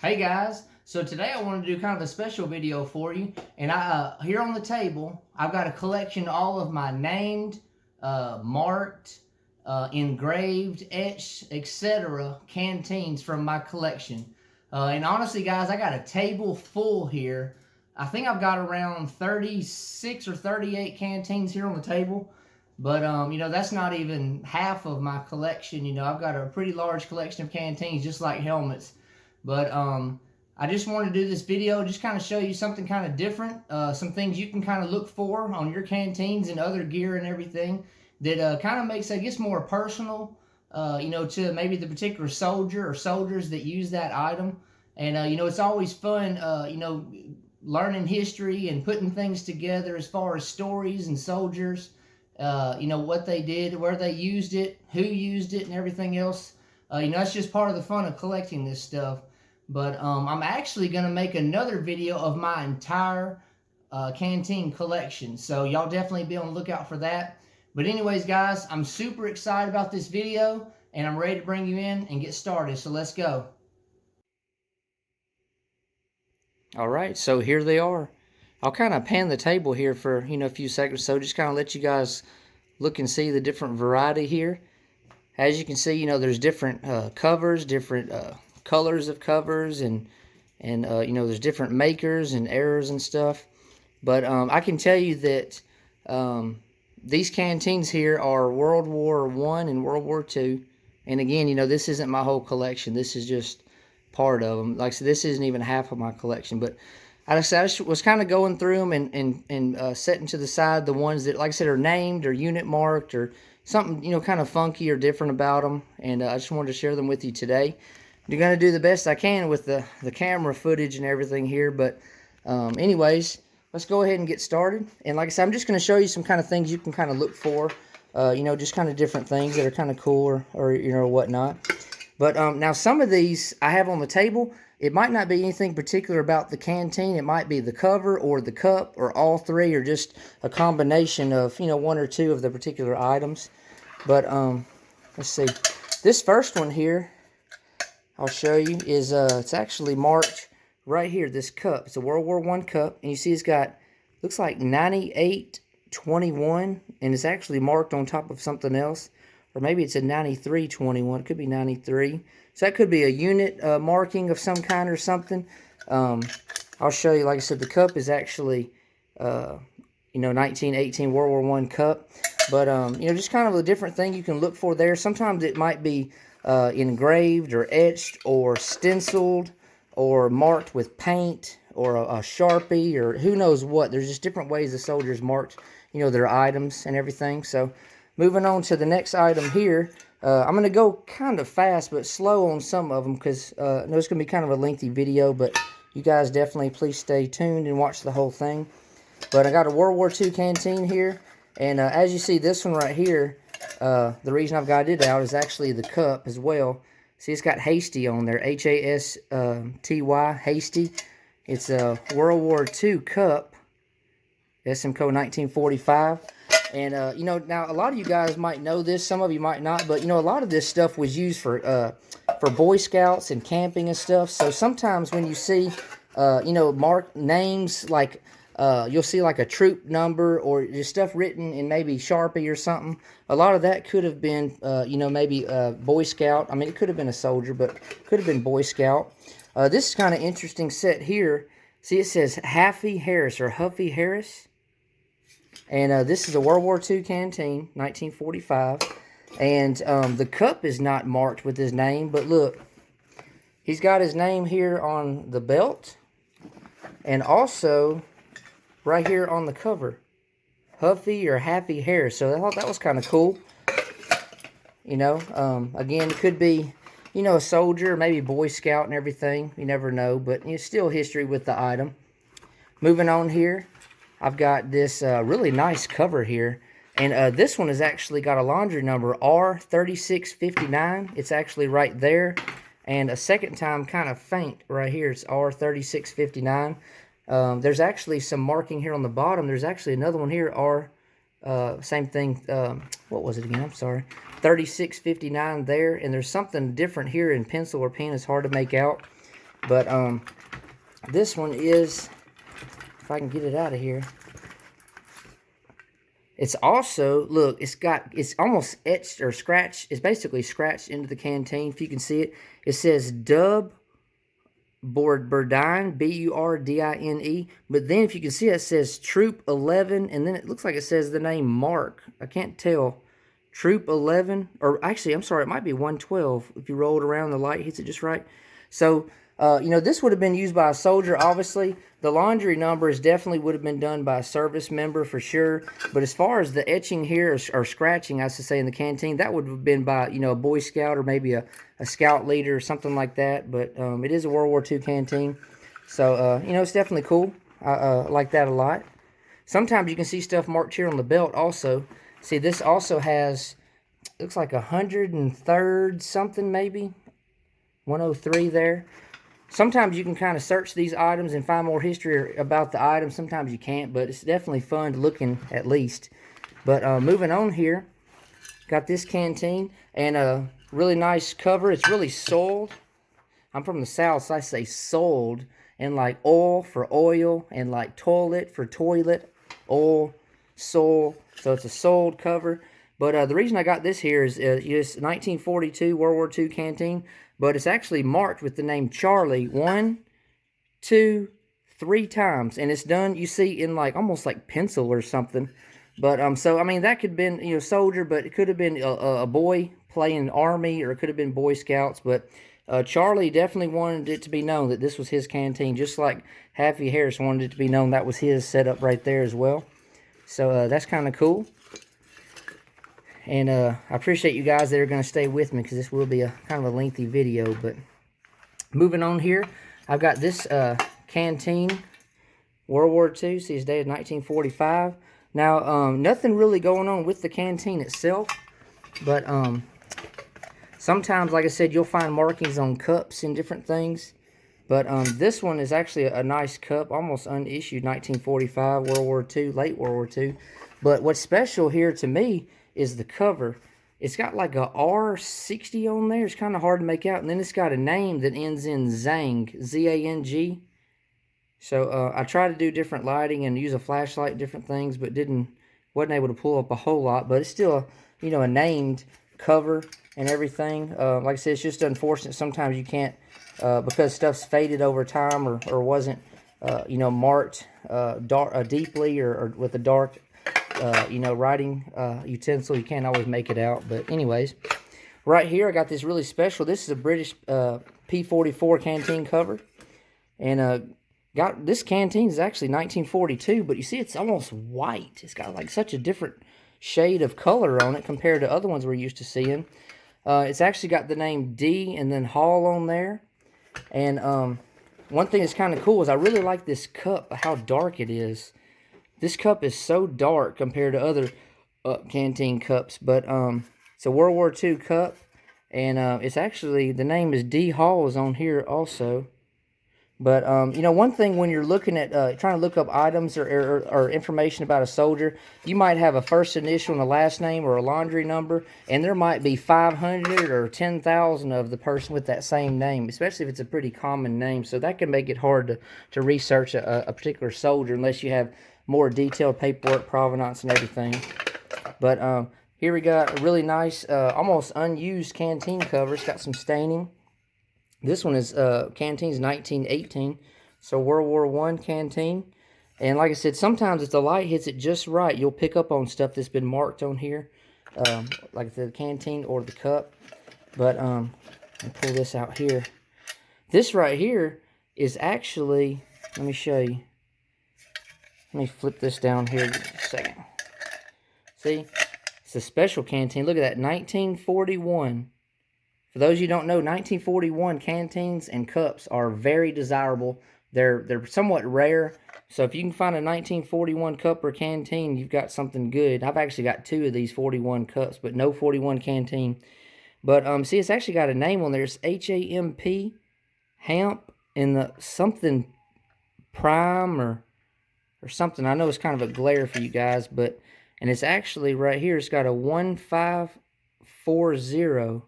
Hey guys, so today I want to do kind of a special video for you, and here on the table I've got a collection of all of my named, marked, engraved, etched, etc. canteens from my collection. And honestly guys, I got a table full here. I think I've got around 36 or 38 canteens here on the table. But, that's not even half of my collection. I've got a pretty large collection of canteens, just like helmets. But I just want to do this video, just kind of show you something kind of different, some things you can kind of look for on your canteens and other gear and everything that kind of makes, I guess, more personal, to maybe the particular soldier or soldiers that use that item. And, it's always fun, learning history and putting things together as far as stories and soldiers, what they did, where they used it, who used it, and everything else. That's just part of the fun of collecting this stuff. But I'm actually going to make another video of my entire canteen collection. So y'all definitely be on the lookout for that. But anyways, guys, I'm super excited about this video, and I'm ready to bring you in and get started. So let's go. All right, so here they are. I'll kind of pan the table here for, a few seconds. So just kind of let you guys look and see the different variety here. As you can see, there's different covers, different colors of covers, and there's different makers and errors and stuff. But I can tell you that these canteens here are World War I and World War II. And again, this isn't my whole collection. This is just part of them. Like I said, this isn't even half of my collection. But I just was kind of going through them and setting to the side the ones that, like I said, are named or unit marked or something, kind of funky or different about them. And I just wanted to share them with you today. I'm going to do the best I can with the camera footage and everything here. But anyways, let's go ahead and get started. And like I said, I'm just going to show you some kind of things you can kind of look for. Just kind of different things that are kind of cool or whatnot. But now some of these I have on the table. It might not be anything particular about the canteen. It might be the cover or the cup or all three, or just a combination of, one or two of the particular items. But let's see. This first one here I'll show you is it's actually marked right here, this cup. It's a World War I cup, and you see it's got, looks like 9821, and it's actually marked on top of something else. Or maybe it's a 9321. It could be 93. So that could be a unit marking of some kind or something. I'll show you. Like I said, the cup is actually, 1918 World War I cup. But, just kind of a different thing you can look for there. Sometimes it might be engraved or etched or stenciled or marked with paint or a Sharpie or who knows what. There's just different ways the soldiers marked, their items and everything. So moving on to the next item here, I'm going to go kind of fast but slow on some of them because I know it's going to be kind of a lengthy video, but you guys definitely please stay tuned and watch the whole thing. But I got a World War II canteen here, and as you see, this one right here, the reason I've got it out is actually the cup as well. See, it's got Hasty on there, H-A-S-T-Y, Hasty. It's a World War II cup, SM code 1945. And, now a lot of you guys might know this, some of you might not, but, a lot of this stuff was used for Boy Scouts and camping and stuff. So sometimes when you see, marked names like, you'll see like a troop number or just stuff written in maybe Sharpie or something. A lot of that could have been, maybe Boy Scout. I mean, it could have been a soldier, but could have been Boy Scout. This is kind of interesting set here. See, it says Huffy Harris or Huffy Harris. And this is a World War II canteen, 1945. And the cup is not marked with his name, but look, he's got his name here on the belt and also right here on the cover, Huffy or Happy Harris. So I thought that was kind of cool. Again, it could be, a soldier, maybe Boy Scout and everything. You never know, but still history with the item. Moving on here, I've got this really nice cover here. And this one has actually got a laundry number, R3659. It's actually right there. And a second time kind of faint right here. It's R3659. There's actually some marking here on the bottom. There's actually another one here, same thing. What was it again? I'm sorry. 3659 there. And there's something different here in pencil or pen. It's hard to make out. But this one is, if I can get it out of here, it's also, look, it's almost etched or scratched. It's basically scratched into the canteen. If you can see it, it says Dub Burdine, Burdine. But then if you can see it says Troop 11, and then it looks like it says the name Mark. I can't tell. Troop 11, or actually, I'm sorry, it might be 112. If you roll it around, the light hits it just right. So, you know, this would have been used by a soldier, obviously. The laundry numbers definitely would have been done by a service member for sure. But as far as the etching here, or scratching, I should say, in the canteen, that would have been by, you know, a Boy Scout or maybe a scout leader or something like that. But it is a World War II canteen. So, you know, it's definitely cool. I like that a lot. Sometimes you can see stuff marked here on the belt also. See, this also has, looks like 103rd something maybe. 103 there. Sometimes you can kind of search these items and find more history about the item. Sometimes you can't, but it's definitely fun looking at least. But moving on here, got this canteen and a really nice cover. It's really soiled. I'm from the South, so I say soiled. And like oil for oil and like toilet for toilet. Oil, soil. So it's a soiled cover. But the reason I got this here is 1942 World War II canteen. But it's actually marked with the name Charlie 1, 2, 3 times. And it's done, you see, in like almost like pencil or something. But so, I mean, that could have been, you know, soldier, but it could have been a boy playing Army, or it could have been Boy Scouts. But Charlie definitely wanted it to be known that this was his canteen, just like Happy Harris wanted it to be known that was his setup right there as well. So that's kind of cool. And I appreciate you guys that are going to stay with me, because this will be a kind of a lengthy video. But moving on here, I've got this Canteen World War II. See, it's dated 1945. Now, nothing really going on with the canteen itself. But sometimes, like I said, you'll find markings on cups and different things. But this one is actually a nice cup, almost unissued, 1945, World War II, late World War II. But what's special here to me is the cover. It's got like a R60 on there. It's kind of hard to make out. And then it's got a name that ends in Zang, Z-A-N-G. So I tried to do different lighting and use a flashlight, different things, but wasn't able to pull up a whole lot. But it's still, you know, a named cover and everything. Like I said, it's just unfortunate. Sometimes you can't, because stuff's faded over time, or wasn't, you know, marked deeply or with a dark, you know, writing utensil. You can't always make it out. But anyways, right here I got this really special. This is a British P-44 canteen cover. And got this canteen is actually 1942, but you see it's almost white. It's got like such a different shade of color on it compared to other ones we're used to seeing. It's actually got the name D and then Hall on there. And one thing that's kind of cool is I really like this cup, how dark it is. This cup is so dark compared to other canteen cups. But it's a World War II cup. And it's actually, the name is D. Hall is on here also. But, you know, one thing when you're looking at, trying to look up items or information about a soldier, you might have a first initial and a last name or a laundry number, and there might be 500 or 10,000 of the person with that same name, especially if it's a pretty common name. So that can make it hard to research a particular soldier unless you have more detailed paperwork, provenance, and everything. But here we got a really nice, almost unused canteen cover. It's got some staining. This one is Canteen's 1918, so World War I canteen. And like I said, sometimes if the light hits it just right, you'll pick up on stuff that's been marked on here, like the canteen or the cup. But let me pull this out here. This right here is actually, let me show you. Let me flip this down here just a second. See, it's a special canteen. Look at that, 1941. For those you don't know, 1941 canteens and cups are very desirable. They're somewhat rare. So if you can find a 1941 cup or canteen, you've got something good. I've actually got 2 of these 41 cups, but no 41 canteen. But see, it's actually got a name on there. It's H-A-M-P, Hamp, and the something Prime or something. I know it's kind of a glare for you guys, but and it's actually right here. It's got a 1540.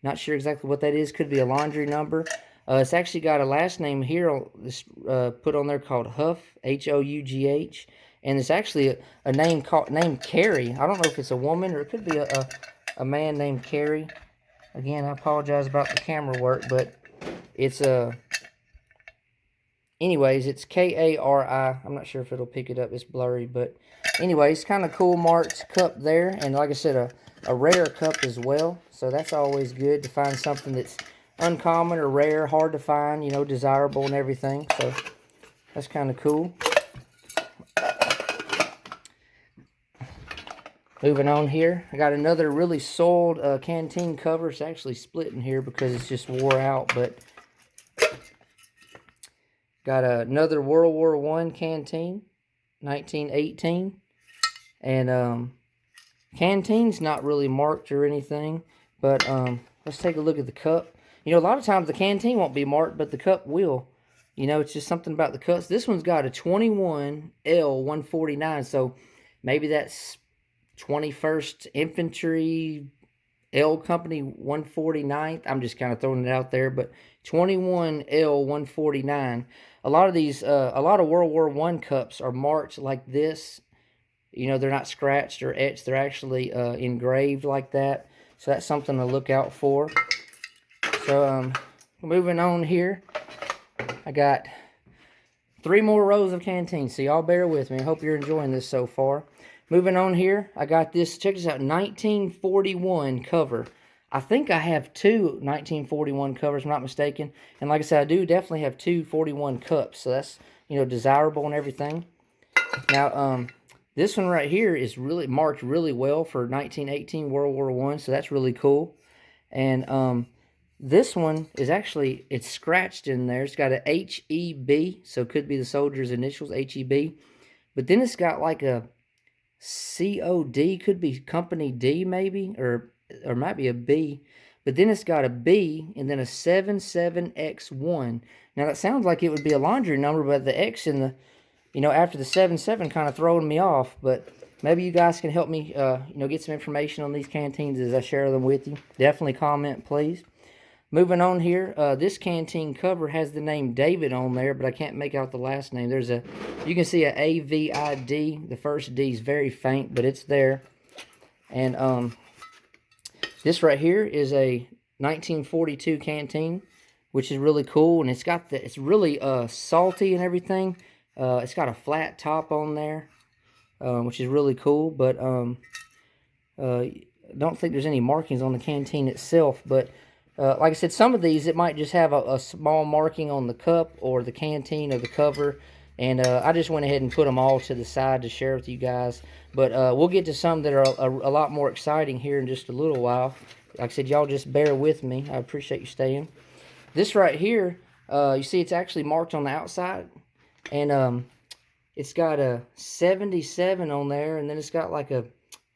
Not sure exactly what that is. Could be a laundry number. It's actually got a last name here, this put on there called Huff, H-O-U-G-H, and it's actually a name named Carrie. I don't know if it's a woman or it could be a man named Carrie. Again, I apologize about the camera work, but it's anyways, it's K-A-R-I. I'm not sure if it'll pick it up. It's blurry, but anyways, kind of cool marked cup there, and like I said, a rare cup as well. So that's always good to find something that's uncommon or rare, hard to find, you know, desirable and everything. So that's kind of cool. Moving on here, I got another really soiled Canteen cover. It's actually split in here because it's just wore out, but got another World War I Canteen, 1918, and Canteen's not really marked or anything, but let's take a look at the cup. You know, a lot of times the Canteen won't be marked, but the cup will. You know, it's just something about the cups. This one's got a 21L149, so maybe that's 21st Infantry L Company 149th. I'm just kind of throwing it out there, but 21L149. A lot of these, a lot of World War I cups are marked like this. You know, they're not scratched or etched. They're actually engraved like that. So that's something to look out for. So moving on here, I got 3 more rows of Canteens. So y'all bear with me. I hope you're enjoying this so far. Moving on here, I got this, check this out, 1941 cover. I think I have 2 1941 covers, I'm not mistaken. And like I said, I do definitely have 2 41 cups. So that's, you know, desirable and everything. Now, this one right here is really marked really well for 1918 World War I. So that's really cool. And this one is actually, it's scratched in there. It's got a H-E-B. So it could be the soldier's initials, H-E-B. But then it's got like a C-O-D, could be Company D maybe, or might be a B, but then it's got a B and then a 77X1. Now that sounds like it would be a laundry number, but the X in the, you know, after the 77 kind of throwing me off, but maybe you guys can help me, you know, get some information on these Canteens as I share them with you. Definitely comment, please. Moving on here, this Canteen cover has the name David on there, but I can't make out the last name. There's a, you can see a A-V-I-D. The first D is very faint, but it's there. And this right here is a 1942 Canteen, which is really cool. And it's got the, it's really salty and everything. It's got a flat top on there, which is really cool. But I don't think there's any markings on the Canteen itself, but like I said, some of these, it might just have a small marking on the cup or the Canteen or the cover. And I just went ahead and put them all to the side to share with you guys. But we'll get to some that are a lot more exciting here in just a little while. Like I said, y'all just bear with me. I appreciate you staying. This right here, you see it's actually marked on the outside. And it's got a 77 on there. And then it's got like a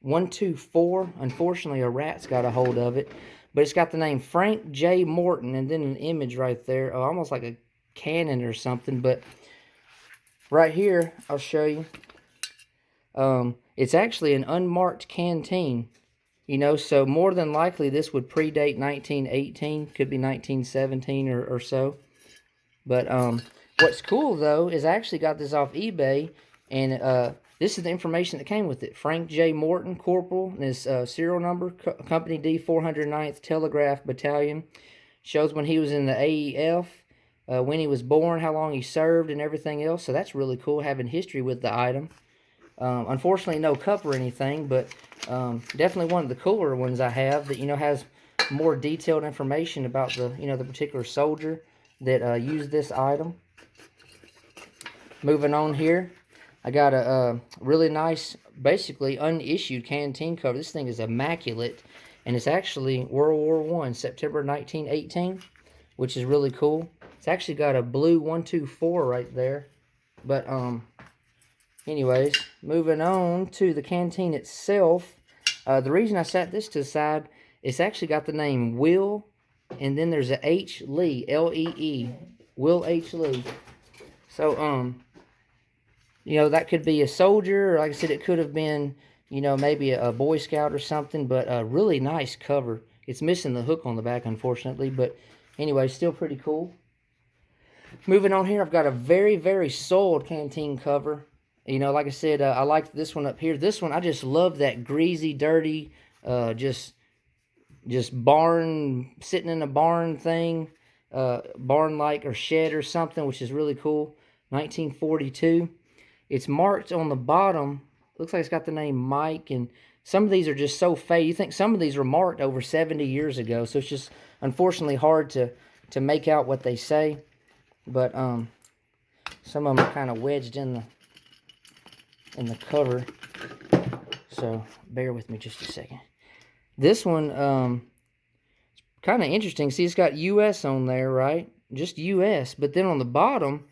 124. Unfortunately, a rat's got a hold of it. But it's got the name Frank J. Morton and then an image right there, almost like a cannon or something. But right here, I'll show you. It's actually an unmarked Canteen, you know, so more than likely this would predate 1918, could be 1917 or so. But what's cool, though, is I actually got this off eBay, and this is the information that came with it. Frank J. Morton, Corporal, and his serial number, Company D, 409th Telegraph Battalion. Shows when he was in the AEF, when he was born, how long he served, and everything else. So that's really cool, having history with the item. Unfortunately, no cup or anything, but definitely one of the cooler ones I have that, you know, has more detailed information about the, you know, the particular soldier that used this item. Moving on here. I got a really nice, basically unissued Canteen cover. This thing is immaculate, and it's actually World War I, September 1918, which is really cool. It's actually got a blue 124 right there. But anyways, moving on to the Canteen itself. The reason I set this to the side, it's actually got the name Will, and then there's a H. Lee, L-E-E, Will H. Lee. So you know, that could be a soldier, or like I said, it could have been, you know, maybe a Boy Scout or something, but a really nice cover. It's missing the hook on the back, unfortunately, but anyway, still pretty cool. Moving on here, I've got a very, very soiled canteen cover. You know, like I said, I like this one up here. This one, I just love that greasy, dirty, just barn, sitting in a barn thing, barn-like or shed or something, which is really cool. 1942. It's marked on the bottom. Looks like it's got the name Mike, and some of these are just so faded. You think some of these were marked over 70 years ago, so it's just unfortunately hard to make out what they say. But some of them are kind of wedged in the cover, so bear with me just a second. This one, kind of interesting. See, it's got US on there, right? Just US, but then on the bottom,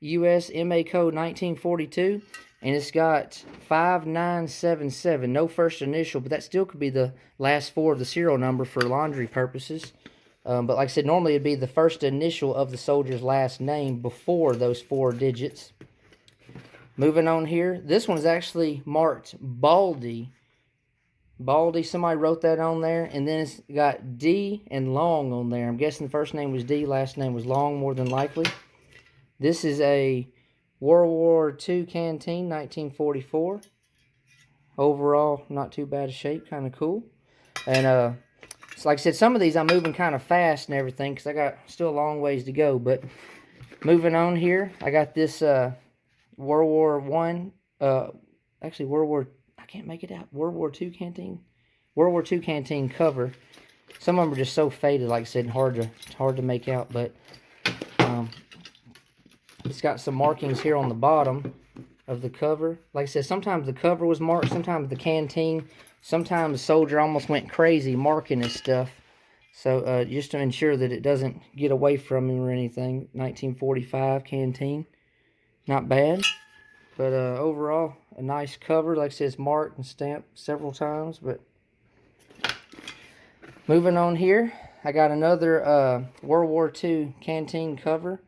US MA code 1942, and it's got 5977, no first initial, but that still could be the last four of the serial number for laundry purposes. But like I said, normally it'd be the first initial of the soldier's last name before those 4 digits. Moving on here, this one is actually marked Baldy. Baldy, somebody wrote that on there, and then it's got D and Long on there. I'm guessing the first name was D, last name was Long, more than likely. This is a World War II canteen, 1944. Overall, not too bad a shape, kind of cool. And so like I said, some of these I'm moving kind of fast and everything because I got still a long ways to go. But moving on here, I got this World War I, actually I can't make it out. World War II canteen. World War II canteen cover. Some of them are just so faded, like I said, hard to make out. But it's got some markings here on the bottom of the cover. Like I said, sometimes the cover was marked, sometimes the canteen. Sometimes the soldier almost went crazy marking his stuff. So just to ensure that it doesn't get away from him or anything. 1945 canteen. Not bad. But overall, a nice cover. Like I said, it's marked and stamped several times. But moving on here, I got another World War II canteen cover.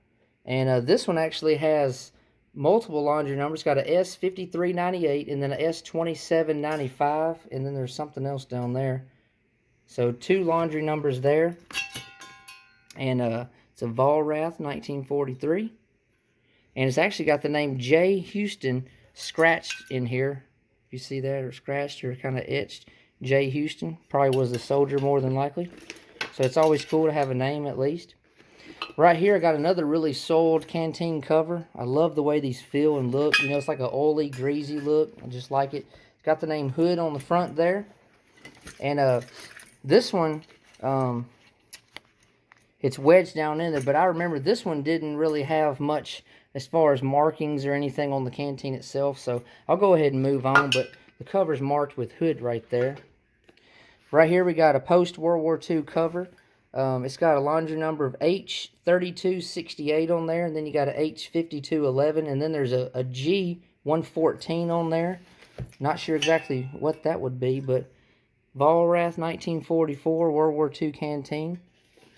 And this one actually has multiple laundry numbers. It's got a S5398 and then a S2795. And then there's something else down there. So 2 laundry numbers there. And it's a Vollrath 1943. And it's actually got the name J. Houston scratched in here. You see that, or scratched, or kind of etched. J. Houston. Probably was a soldier more than likely. So it's always cool to have a name at least. Right here, I got another really soiled canteen cover. I love the way these feel and look. You know, it's like an oily, greasy look. I just like it. It's got the name Hood on the front there. And this one, it's wedged down in there. But I remember this one didn't really have much as far as markings or anything on the canteen itself. So I'll go ahead and move on. But the cover's marked with Hood right there. Right here, we got a post-World War II cover. It's got a laundry number of H3268 on there, and then you got a H5211, and then there's a G114 on there. Not sure exactly what that would be, but Vollrath 1944 World War II canteen.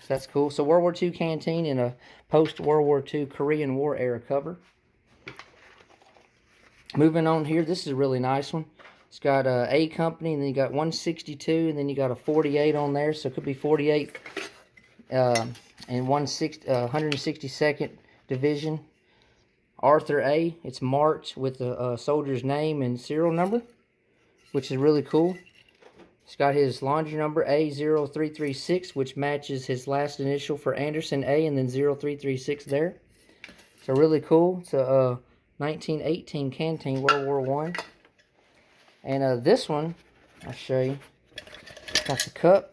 So that's cool. So World War II canteen in a post-World War II Korean War era cover. Moving on here, this is a really nice one. It's got A company, and then you got 162, and then you got a 48 on there, so it could be 48 and 162nd Division. Arthur A. It's marked with the soldier's name and serial number, which is really cool. It's got his laundry number A0336, which matches his last initial for Anderson A, and then 0336 there. So really cool. It's a 1918 canteen, World War I. And this one, I'll show you. Got the cup.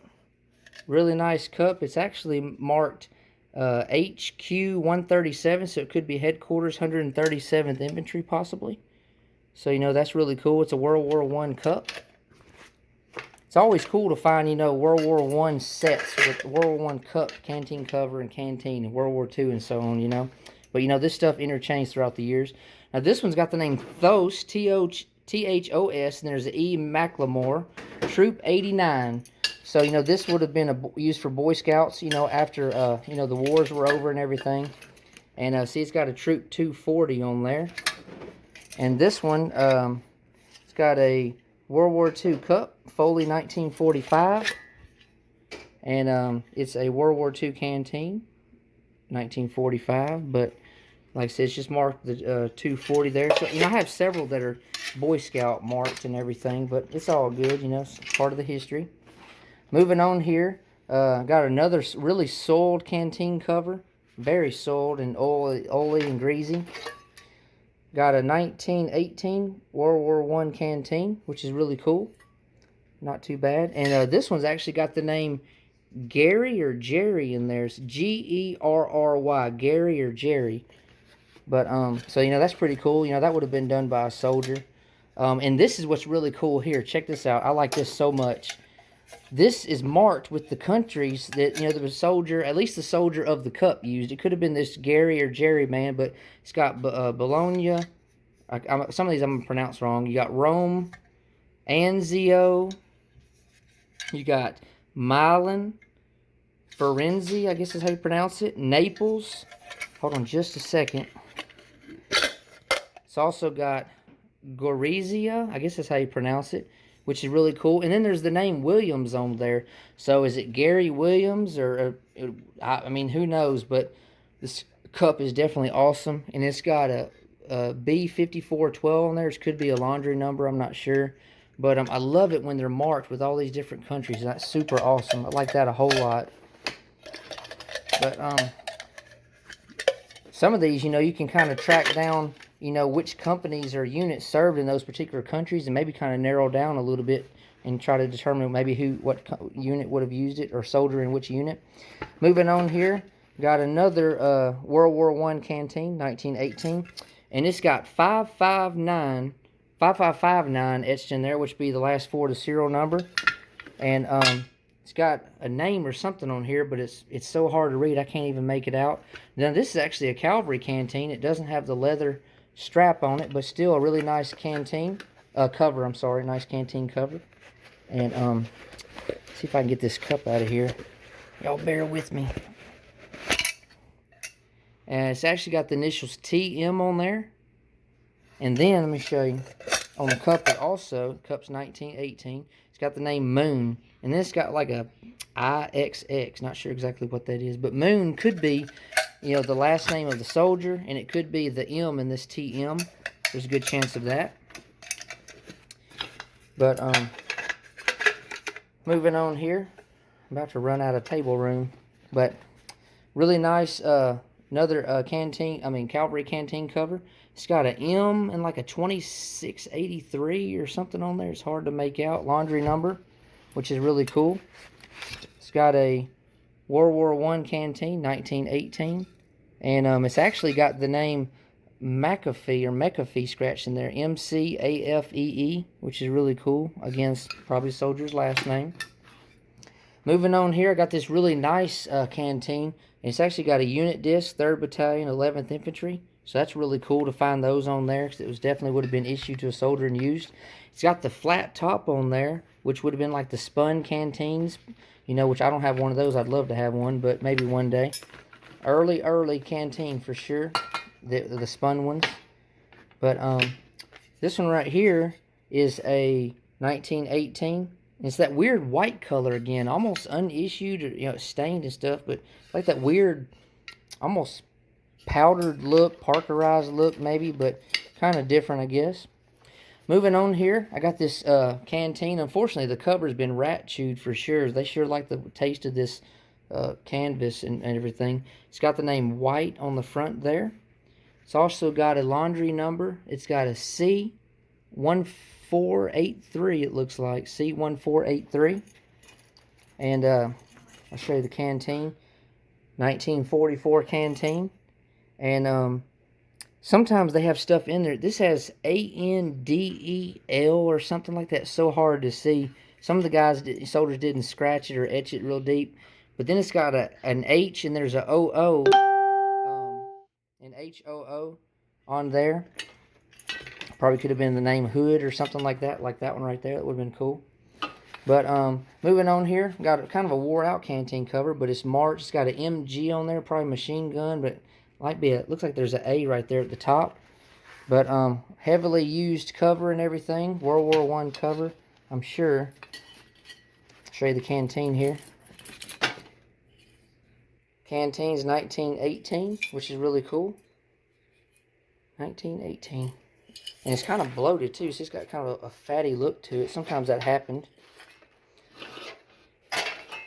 Really nice cup. It's actually marked HQ 137, so it could be headquarters 137th Infantry possibly. So, you know, that's really cool. It's a World War I cup. It's always cool to find, you know, World War I sets with World War I cup, canteen cover, and canteen, and World War II and so on, you know. But, you know, this stuff interchanged throughout the years. Now, this one's got the name Thos, T-H-O-S, and there's an E. McLemore, Troop 89. So, you know, this would have been used for Boy Scouts, you know, after, you know, the wars were over and everything. And, see, it's got a Troop 240 on there. And this one, it's got a World War II cup, Foley 1945. And, it's a World War II canteen. 1945, but like I said, it's just marked the 240 there. So, you know, I have several that are Boy Scout marked and everything, but it's all good, you know, it's part of the history. Moving on here, got another really soiled canteen cover. Very soiled and oily and greasy. Got a 1918 World War I canteen, which is really cool. Not too bad. And this one's actually got the name Gary or Jerry in there. It's Gerry, Gary or Jerry. But, so, you know, that's pretty cool. You know, that would have been done by a soldier. And this is what's really cool here. Check this out. I like this so much. This is marked with the countries that, you know, the soldier, at least the soldier of the cup used. It could have been this Gary or Jerry man, but it's got Bologna. Some of these I'm going to pronounce wrong. You got Rome, Anzio. You got Milan, Firenze, I guess is how you pronounce it. Naples. Hold on just a second. It's also got Gorizia, I guess that's how you pronounce it, which is really cool. And then there's the name Williams on there. So is it Gary Williams or I mean, who knows? But this cup is definitely awesome. And it's got a B5412 on there. It could be a laundry number, I'm not sure. But I love it when they're marked with all these different countries. That's super awesome. I like that a whole lot. But some of these, you know, you can kind of track down, you know, which companies or units served in those particular countries, and maybe kind of narrow down a little bit and try to determine maybe what unit would have used it, or soldier in which unit. Moving on here, got another World War I canteen, 1918, and it's got 5559 etched in there, which would be the last four of the serial number. And it's got a name or something on here, but it's so hard to read I can't even make it out. Now this is actually a cavalry canteen. It doesn't have the leather strap on it, but still a really nice canteen cover. I'm sorry, nice canteen cover. And see if I can get this cup out of here. Y'all bear with me. And it's actually got the initials TM on there. And then let me show you on the cup. It also, cup's 1918. It's got the name Moon, and then it's got like a IXX. Not sure exactly what that is, but Moon could be, you know, the last name of the soldier, and it could be the M in this TM. There's a good chance of that. But moving on here, I'm about to run out of table room, but really nice. Another cavalry canteen cover. It's got an M and like a 2683 or something on there. It's hard to make out. Laundry number, which is really cool. It's got a World War I canteen, 1918. And it's actually got the name McAfee scratched in there. MCAFEE, which is really cool. Again, probably a soldier's last name. Moving on here, I got this really nice canteen. It's actually got a unit disc, 3rd Battalion, 11th Infantry. So that's really cool to find those on there, because it was definitely would have been issued to a soldier and used. It's got the flat top on there, which would have been like the spun canteens, you know, which I don't have one of those. I'd love to have one, but maybe one day. Early canteen for sure, the spun ones. But this one right here is a 1918. It's that weird white color again, almost unissued, or, you know, stained and stuff, but like that weird, almost powdered look, parkerized look maybe, but kind of different, I guess. Moving on here, I got this canteen. Unfortunately, the cover's been rat chewed for sure. They sure like the taste of this canvas and everything. It's got the name White on the front there. It's also got a laundry number. It's got a C1483, it looks like. C1483. And I'll show you the canteen. 1944 canteen. And sometimes they have stuff in there. This has ANDEL or something like that. So hard to see. Some of the soldiers didn't scratch it or etch it real deep. But then it's got an H, and there's a OO, an HOO on there. Probably could have been the name Hood or something like that one right there. That would have been cool. But moving on here, got kind of a wore out canteen cover, but it's marked. It's got an MG on there, probably machine gun, but might be looks like there's an A right there at the top. But heavily used cover and everything. World War I cover, I'm sure. I'll show you the canteen here. Canteens 1918, which is really cool. 1918. And it's kind of bloated too, so it's got kind of a fatty look to it. Sometimes that happened.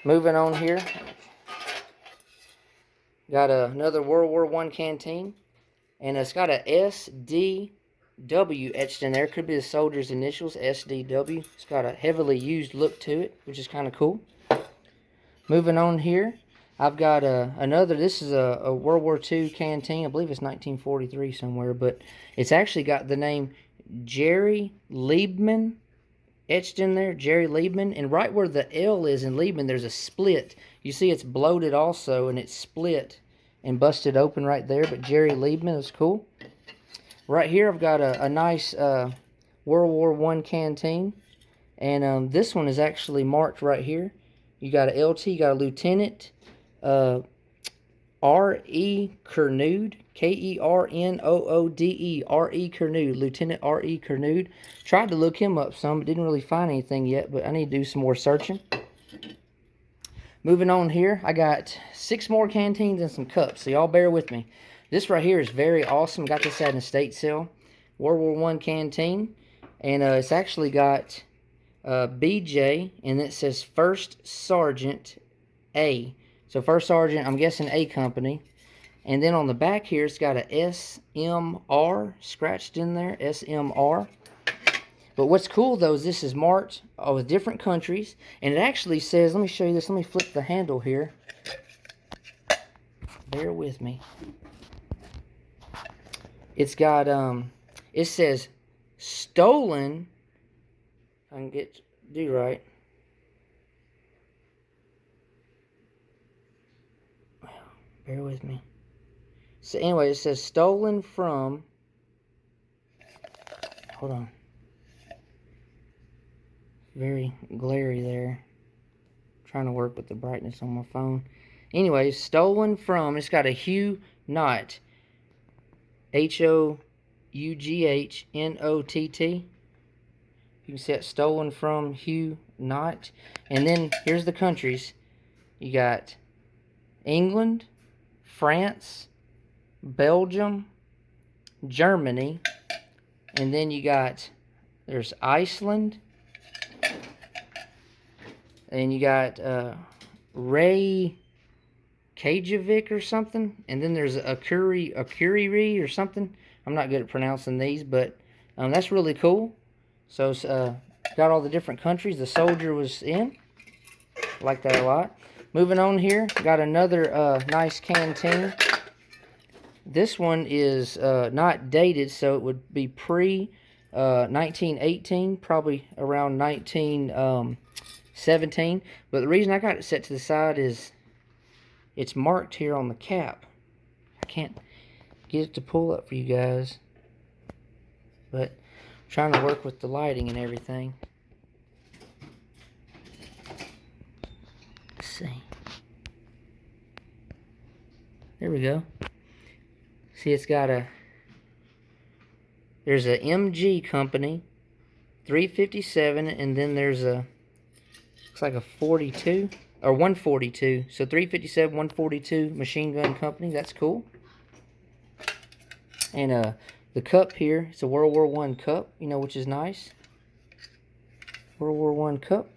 Moving on here. Got another World War I canteen. And it's got a SDW etched in there. Could be the soldier's initials, SDW. It's got a heavily used look to it, which is kind of cool. Moving on here. I've got another, this is a World War II canteen. I believe it's 1943 somewhere, but it's actually got the name Jerry Liebman etched in there, Jerry Liebman. And right where the L is in Liebman, there's a split. You see it's bloated also, and it's split and busted open right there, but Jerry Liebman is cool. Right here, I've got a nice World War I canteen. And this one is actually marked right here. You got a LT, you got a Lieutenant R.E. Kernood, K-E-R-N-O-O-D-E, R.E. Kernood, Lieutenant R.E. Kernood. Tried to look him up some, but didn't really find anything yet, but I need to do some more searching. Moving on here, I got 6 more canteens and some cups, so y'all bear with me. This right here is very awesome. Got this at an estate sale. World War I canteen, and it's actually got BJ, and it says First Sergeant A. So First Sergeant, I'm guessing A company. And then on the back here, it's got a SMR scratched in there, SMR. But what's cool though is this is marked with different countries, and it actually says, let me show you this, let me flip the handle here. Bear with me. It's got, it says stolen, I can do right. Bear with me. So anyway, it says stolen from, hold on. Very glary there. Trying to work with the brightness on my phone. Anyway, stolen from, it's got a Hugh Knott. H-O-U-G-H-N-O-T-T. You can see it, stolen from Hugh Knott. And then here's the countries. You got England, France, Belgium, Germany, and then you got, there's Iceland, and you got Ray Kajovic or something, and then there's a Curie or something. I'm not good at pronouncing these, but that's really cool. So got all the different countries the soldier was in. Like that a lot. Moving on here, got another nice canteen. This one is not dated, so it would be pre 1918, probably around 1917. But the reason I got it set to the side is it's marked here on the cap. I can't get it to pull up for you guys, but I'm trying to work with the lighting and everything. Let's see. There we go. See, it's got there's a MG company, 357, and then there's looks like a 42, or 142. So 357, 142 machine gun company. That's cool. And the cup here, it's a World War I cup, you know, which is nice. World War I cup.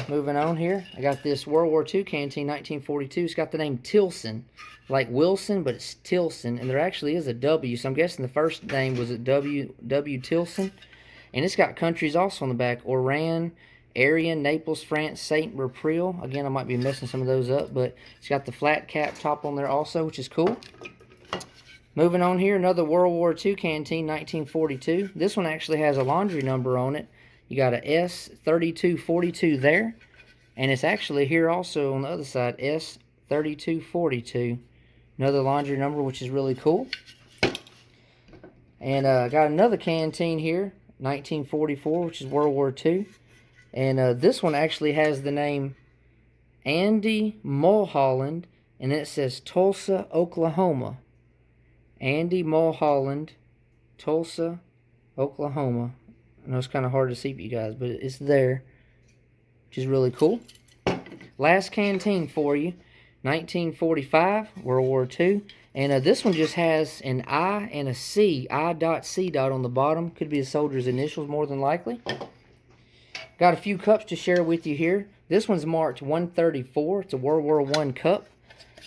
Moving on here, I got this World War II canteen, 1942. It's got the name Tilson, like Wilson, but it's Tilson, and there actually is a W, so I'm guessing the first name was a W Tilson. And it's got countries also on the back: Oran, Arian, Naples, France, Saint-Repril. Again, I might be messing some of those up, but it's got the flat cap top on there also, which is cool. Moving on here, another World War II canteen, 1942. This one actually has a laundry number on it. You got a S3242 there, and it's actually here also on the other side, S3242. Another laundry number, which is really cool. And I got another canteen here, 1944, which is World War II. And this one actually has the name Andy Mulholland, and it says Tulsa, Oklahoma. Andy Mulholland, Tulsa, Oklahoma. I know it's kind of hard to see for you guys, but it's there, which is really cool. last canteen for you. 1945, World War II. And this one just has an I and a C, I.C. on the bottom. Could be a soldier's initials more than likely. Got a few cups to share with you here. This one's marked 134. It's a World War I cup.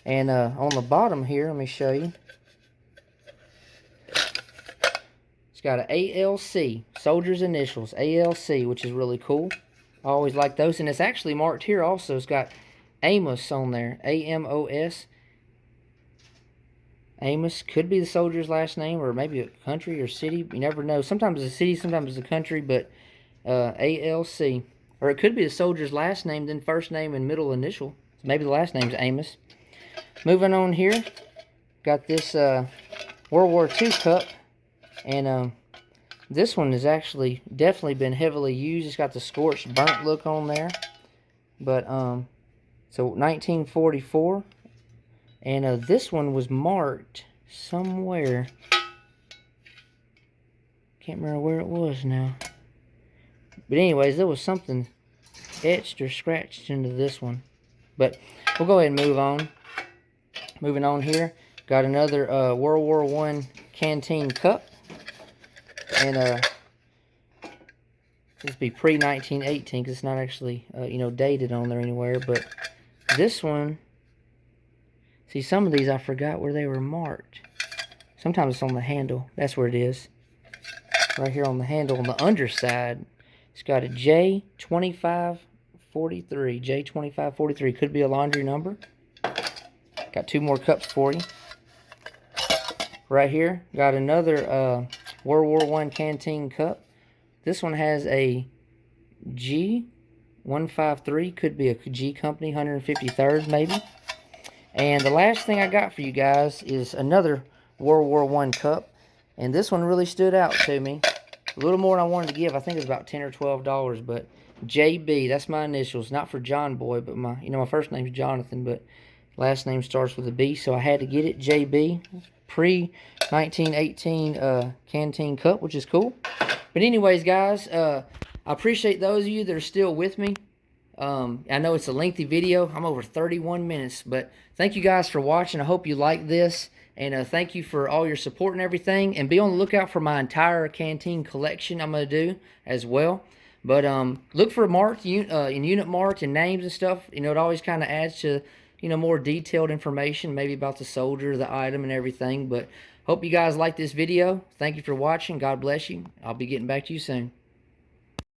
And on the bottom here, let me show you. It's got an ALC, soldier's initials, ALC, which is really cool. I always like those. And it's actually marked here also. It's got Amos on there, A-M-O-S. Amos could be the soldier's last name, or maybe a country or city. You never know. Sometimes it's a city, sometimes it's a country, but ALC. Or it could be the soldier's last name, then first name and middle initial. Maybe the last name's Amos. Moving on here, got this World War II cup, and this one has actually definitely been heavily used. It's got the scorched, burnt look on there, but so 1944, and this one was marked somewhere. Can't remember where it was now. But anyways, there was something etched or scratched into this one. But we'll go ahead and move on. Moving on here, got another World War I canteen cup. And this be pre-1918 because it's not actually, you know, dated on there anywhere. But this one, see, some of these I forgot where they were marked. Sometimes it's on the handle. That's where it is. Right here on the handle on the underside. It's got a J2543. J2543 could be a laundry number. Got two more cups for you. Right here, got another World War I canteen cup. This one has a G153. Could be a G company, 153rd maybe. And the last thing I got for you guys is another World War I cup. And this one really stood out to me. A little more than I wanted to give. I think it's about $10 or $12, but JB, that's my initials. Not for John Boy, but my, you know, my first name's Jonathan, but last name starts with a B, so I had to get it. JB, pre-1918 canteen cup, which is cool. But anyways, guys, I appreciate those of you that are still with me. I know it's a lengthy video. I'm over 31 minutes, but thank you guys for watching. I hope you like this. And thank you for all your support and everything. And be on the lookout for my entire canteen collection I'm going to do as well. But look for marked, unit marked and names and stuff. You know, it always kind of adds to, you know, more detailed information, maybe about the soldier, the item, and everything. But hope you guys like this video. Thank you for watching. God bless you. I'll be getting back to you soon.